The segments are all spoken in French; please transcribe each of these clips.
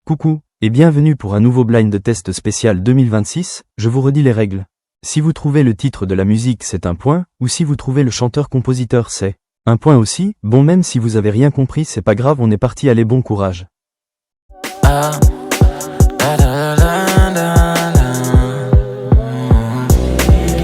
Coucou, et bienvenue pour un nouveau blind test spécial 2026, je vous redis les règles. Si vous trouvez le titre de la musique c'est un point, ou si vous trouvez le chanteur-compositeur c'est un point aussi. Bon, même si vous avez rien compris c'est pas grave, on est parti, allez, bon courage.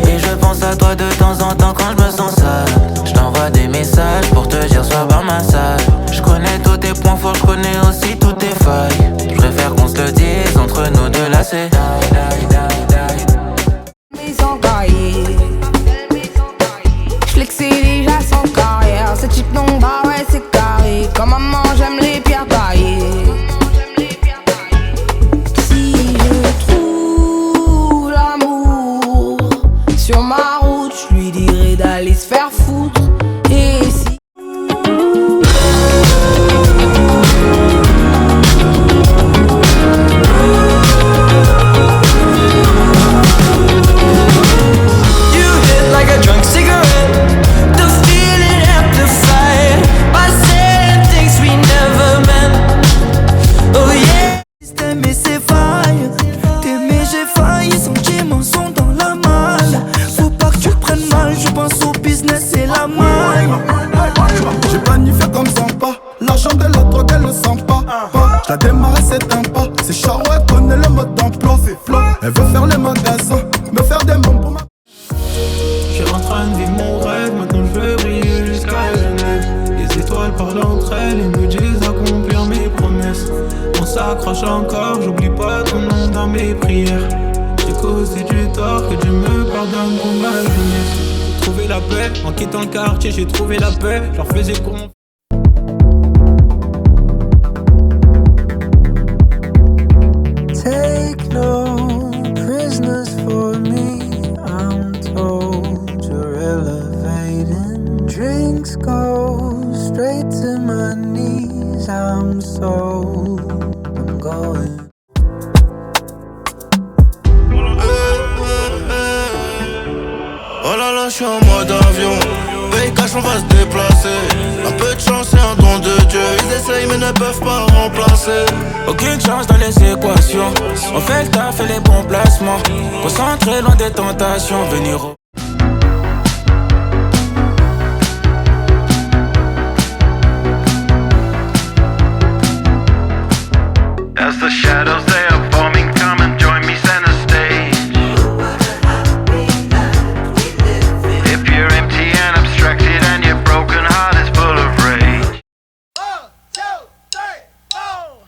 Et je pense à toi de temps en temps quand je me sens sale. Je t'envoie des messages pour te dire sois par ma salle. Je connais tous tes points forts, je connais aussi toutes tes failles. Je préfère qu'on se le dise entre nous deux, là c'est Sans cahier, j'flexe déjà sans carrière. Ce type non bah ouais c'est carré. Comme maman j'aime les pierres taillées. Si je trouve l'amour sur ma route, je lui dirai d'aller se faire foutre. Et si la démarre c'est un pas, c'est charo, elle connaît le mode d'emploi, c'est flot. Elle veut faire les magasins, me faire des membres pour ma... Je suis en train de vivre mon rêve, maintenant je veux briller jusqu'à la Les étoiles parlent entre elles et me disent accomplir mes promesses. On s'accroche encore, j'oublie pas ton nom dans mes prières. J'ai causé du tort, que Dieu me pardonne pour ma jeunesse. J'ai trouvé la paix, en quittant le quartier j'ai trouvé la paix. Je leur faisais confiance. Take no prisoners for me, I'm told you're elevating. Drinks go straight to my knees, I'm going. Oh là là, je suis en mode avion. Paye cash, on va se déplacer. Un peu de chance et un don de Dieu. Ils essayent mais ne peuvent pas remplacer. aucune chance dans les équations. On fait le taf et les bons placements. Concentré loin des tentations. Venir au... As the shadows they are forming, come and join me center stage. If you're empty and abstracted and your broken heart is full of rage. 1, 2, 3, 4.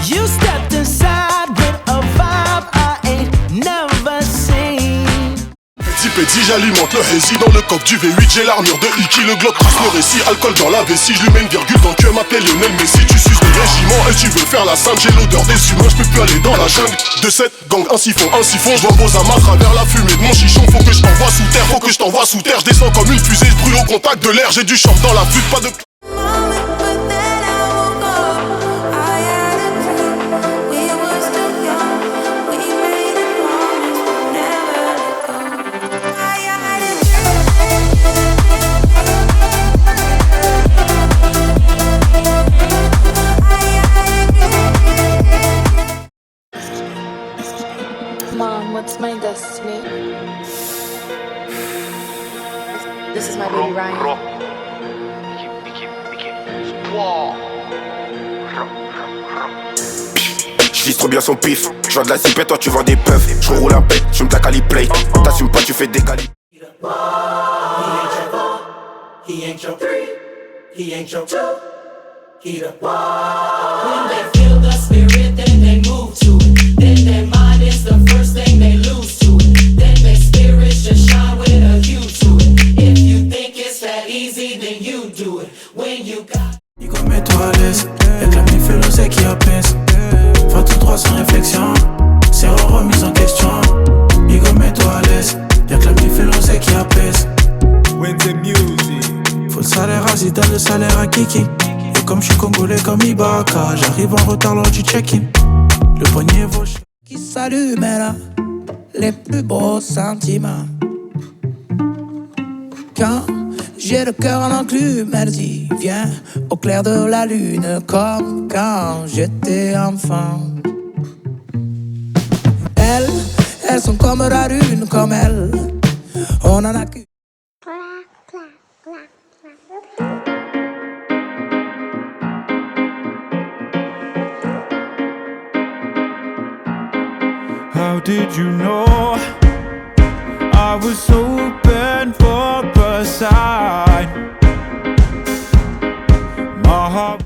You stepped inside with a vibe I ain't never seen. Petit petit, j'alimente le hazy dans le coffre du V8. J'ai l'armure de Iki, le Glock trace le récit. Alcool dans la vessie, je lui mets une virgule dans le cul. M'appelle Lionel Messi, tu suces le régiment et tu veux faire la sainte. J'ai l'odeur des humains, je peux plus aller dans la jungle. De cette gang, un siphon, je vois vos amas à travers la fumée de mon chichon. Faut que je t'envoie sous terre, faut que je t'envoie sous terre. Je descends comme une fusée, je brûle au contact de l'air. J'ai du champ dans la flûte, pas de... Mom, what's my destiny? This is my baby Ryan. Je vise trop bien son pif. Je vends de la zipette, toi tu vends des puffs. Je roule un pet, je me tac à play. T'assumes pas, tu fais des quali. He ain't your 3, he ain't your 2, he the one. When they feel the spirit, then they move to it. Then their mind is the first thing they lose to it. Then their spirits just shine with a hue to it. If you think it's that easy, then you do it. When you got... Nico, mets-toi à l'aise, y'a que la mif et l'osé qui apaise. Va tout droit sans réflexion, c'est remise en question. Nico, mets-toi à l'aise, y'a que la mif et l'osé qui apaise. When the music. Faut le salaire à Zidane, le salaire à Kiki. Et comme je suis congolais comme Ibaka, j'arrive en retard lors du check-in. Le poignet vaut. Qui s'allume là, les plus beaux sentiments. Quand j'ai le cœur en enclume, elle dit viens au clair de la lune, comme quand j'étais enfant. Elles sont comme la lune, comme elles, on en a qu'une. How did you know I was open for a sign? My heart.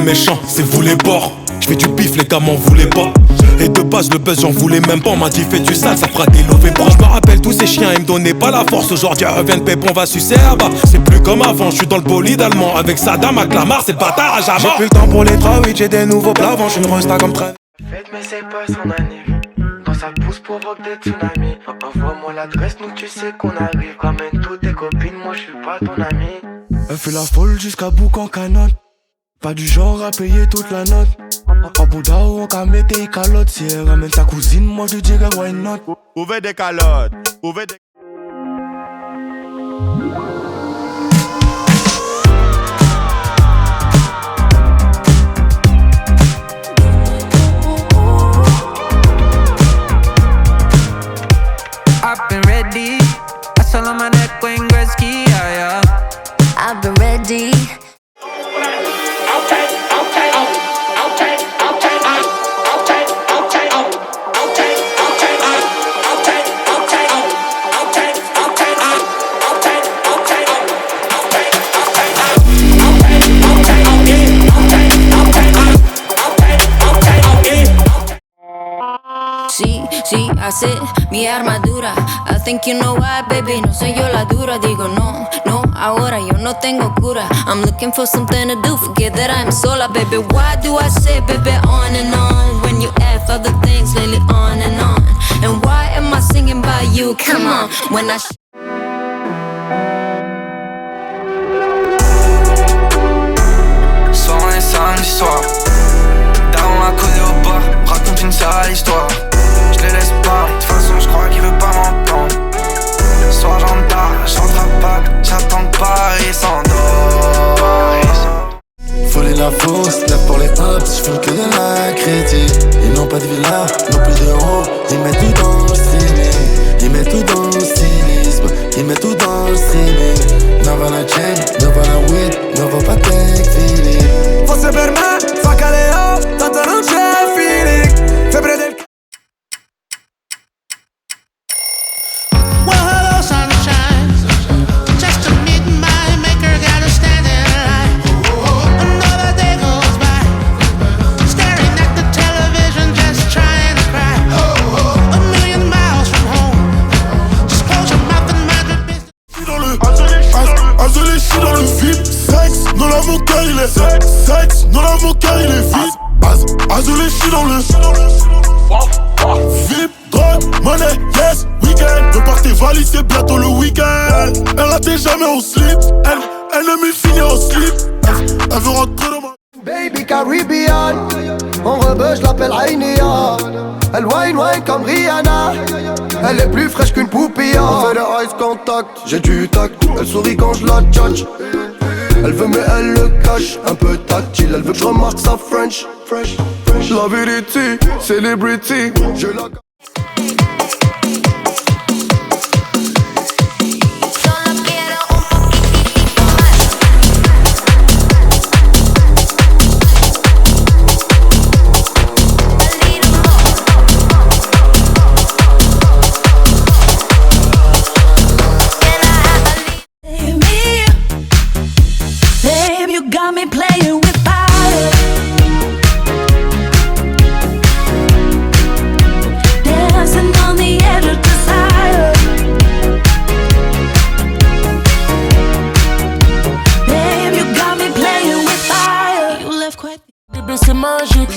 Méchant, c'est vous les bords. J'fais du bif, les gars m'en voulaient pas. Et de base, le buzz, j'en voulais même pas. On m'a dit, fais du sale, ça fera des lovés bras. J'me rappelle, tous ces chiens, ils me donnaient pas la force. Aujourd'hui, reviennent pépon, on va sucer là-bas. C'est plus comme avant, j'suis dans le bolide allemand. Avec Saddam, Aklamar, c'est le bâtard à jamais. J'ai plus le temps pour les trawites, j'ai des nouveaux plavants. J'suis une resta comme train. Fête, mais c'est pas son anniv. Quand ça pousse, provoque des tsunamis. Envoie-moi l'adresse, nous tu sais qu'on arrive. Ramène toutes tes copines, moi j'suis pas ton ami. Elle fait la folle jusqu'à bout en canotte. Pas du genre à payer toute la note. En Bouddha ou en camé tes calottes. Si elle ramène sa cousine, moi je dirais why not. Ouvrez des calottes, ouvrez des... I've been ready. I saw on my neck Wayne Gretzky, yeah, yeah. I've been ready. Sí, hace mi armadura. I think you know why, baby. No soy yo la dura. Digo no, no, ahora yo no tengo cura. I'm looking for something to do. Forget that I'm sola, baby. Why do I say, baby, on and on? When you F other things lately, on and on. And why am I singing by you? Come on, when I Soir et samedi soir, Daron a collé au bas, raconte une sale histoire. Je les laisse parler, de toute façon je crois qu'il veut pas m'entendre. Soir j'entre à Pâques, j'attends que Paris s'endort. Folie la fausse, là pour les hops, j'fais que de la crédit. Ils n'ont pas de villa, non plus d'euros. Ils mettent tout dans le streaming, ils mettent tout dans le stylisme, ils mettent tout dans le streaming. Non va la chain, non va la weed, non va pas tech feeling. Fosse per me, fa caleo, tanto non c'è feeling. Febbre del Sexe, non là mon cœur il est vide. Azulé, je suis dans le VIP, drogue, money, yes, week-end. Prépare tes valises, c'est bientôt le week-end. Elle ratait jamais au slip, elle ne m'y finit au slip. Elle veut rentrer dans ma... Baby Caribbean, mon rebeu je l'appelle Ainia. Elle wine comme Rihanna. Elle est plus fraîche qu'une poupilla. On fait le eyes contact, j'ai du tact. Elle sourit quand je la tchatch. Elle veut mais elle le cache, un peu tactile. Elle veut que je remarque sa French. La vérité, celebrity, je la... Got me playing with fire. Dancing on the edge of desire. Babe, you got me playing with fire. c'est magique.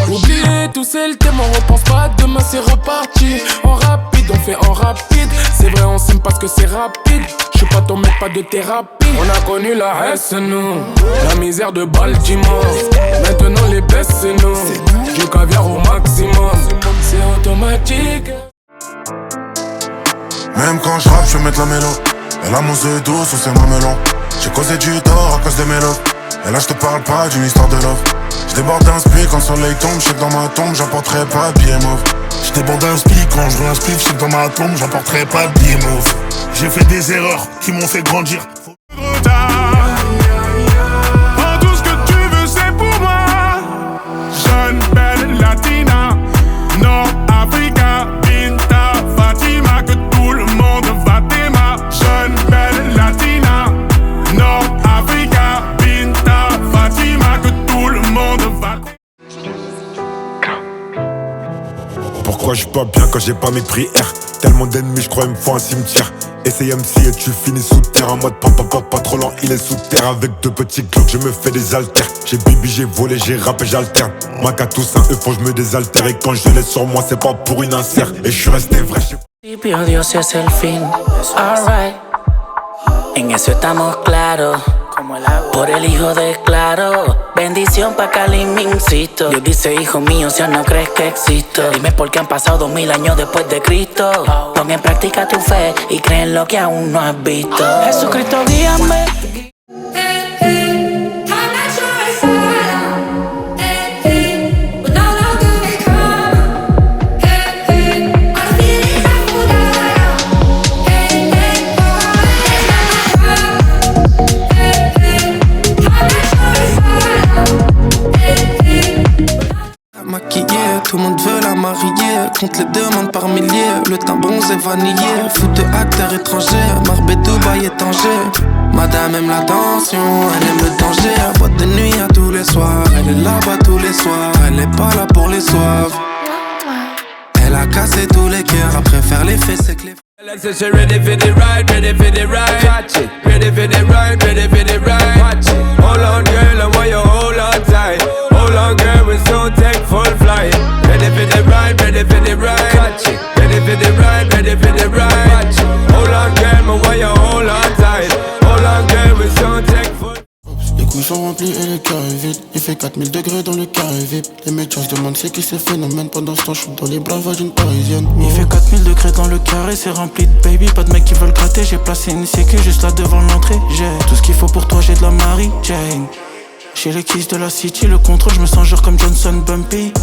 Oubliez tout, c'est le thème, on repense pas, demain c'est reparti. En rapide, on fait en rapide. C'est vrai, on s'aime parce que c'est rapide. J'suis pas ton mec, pas de thérapie. On a connu la haine, c'est nous. La misère de Baltimore. Maintenant les baisses, c'est nous. Du caviar au maximum. C'est automatique. Même quand je rappe, je vais mettre la mélo. Et la mousse est douce ou c'est mamelon. J'ai causé du tort à cause des mélos. Et là je te parle pas d'une histoire de love. Je déborde d'un spi quand le soleil tombe. Je sais que dans ma tombe j'apporterai pas de billets mauve. Je déborde d'un spi quand je roule un spliff. Je sais que dans ma tombe j'apporterai pas de billets mauve. J'ai fait des erreurs qui m'ont fait grandir. Tout ce que tu veux c'est pour moi. Jeune, belle, latina, Nord-Africa, Binta, Fatima, que tout le monde va t'aimer. Jeune, belle, latina, Nord-Africa, Binta, Fatima, que tout le monde va t'aimer. Pourquoi je suis pas bien quand j'ai pas mes prières? Tellement d'ennemis, je crois il me faut un cimetière. Essaye MC et tu finis sous terre. En mode pas trop lent, il est sous terre. Avec deux petits glocks, je me fais des haltères. J'ai bibi, j'ai volé, j'ai rappé, j'alterne. Mac à tous un eux, faut que je me désaltère. Et quand je l'ai sur moi, c'est pas pour une insert. Et je suis resté vrai. Principio Dios es el fin, alright. En eso estamos claros. Por el hijo de claro. Bendición pa' Calimincito. Dios dice, hijo mío, si no crees que existo. Dime por qué han pasado 2000 años después de Cristo. Pon en práctica tu fe y cree en lo que aún no has visto. Jesucristo, guíame. Tout le monde veut la marier, compte les demandes par milliers. Le teint bronzé vanillé, foot de acteurs étrangers. Marbet, Dubaï et Tanger. Madame aime l'attention, elle aime le danger. Boîte de nuit à tous les soirs, elle est là-bas tous les soirs. Elle est pas là pour les soives. Elle a cassé tous les cœurs, après faire les faits c'est que les... Let's say she ready for the ride, ready for the ride. Watch it, ready for the ride, ready for the ride. Watch it, hold on girl, I want you hold on tight. Hold on girl, we soon take full flight. Ready for the ride, ready for the ride. Watch it, ready for the ride, ready for the ride. Watch it, hold on girl, I want you hold on tight. Hold on girl, we soon take full. Les couilles sont remplies et le cœur est vide. Il fait 4000 degrés dans le carré VIP. Les médecins se demandent c'est qui ces phénomènes. Pendant ce temps je suis dans les bravages d'une parisienne. Il fait 4000 degrés dans le carré, c'est rempli de baby. Pas de mecs qui veulent gratter, j'ai placé une sécu juste là devant l'entrée. J'ai tout ce qu'il faut pour toi, j'ai de la Mary Jane. J'ai les keys de la city, le contrôle, je me sens genre comme Johnson Bumpy.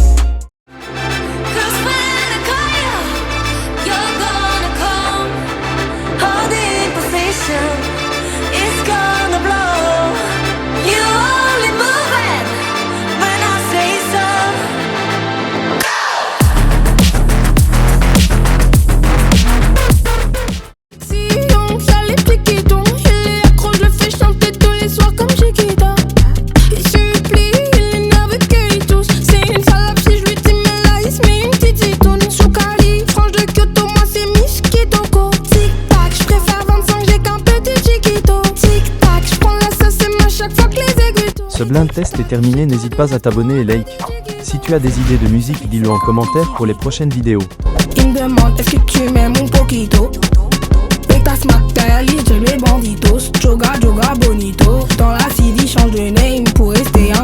Ce blind test est terminé, n'hésite pas à t'abonner et like. Si tu as des idées de musique, dis-le en commentaire pour les prochaines vidéos. Il me demande est-ce que tu m'aimes un poquito. Pétasse matérialiste, j'aime les banditos. Joga, joga, bonito. Dans la CD, change de name pour rester un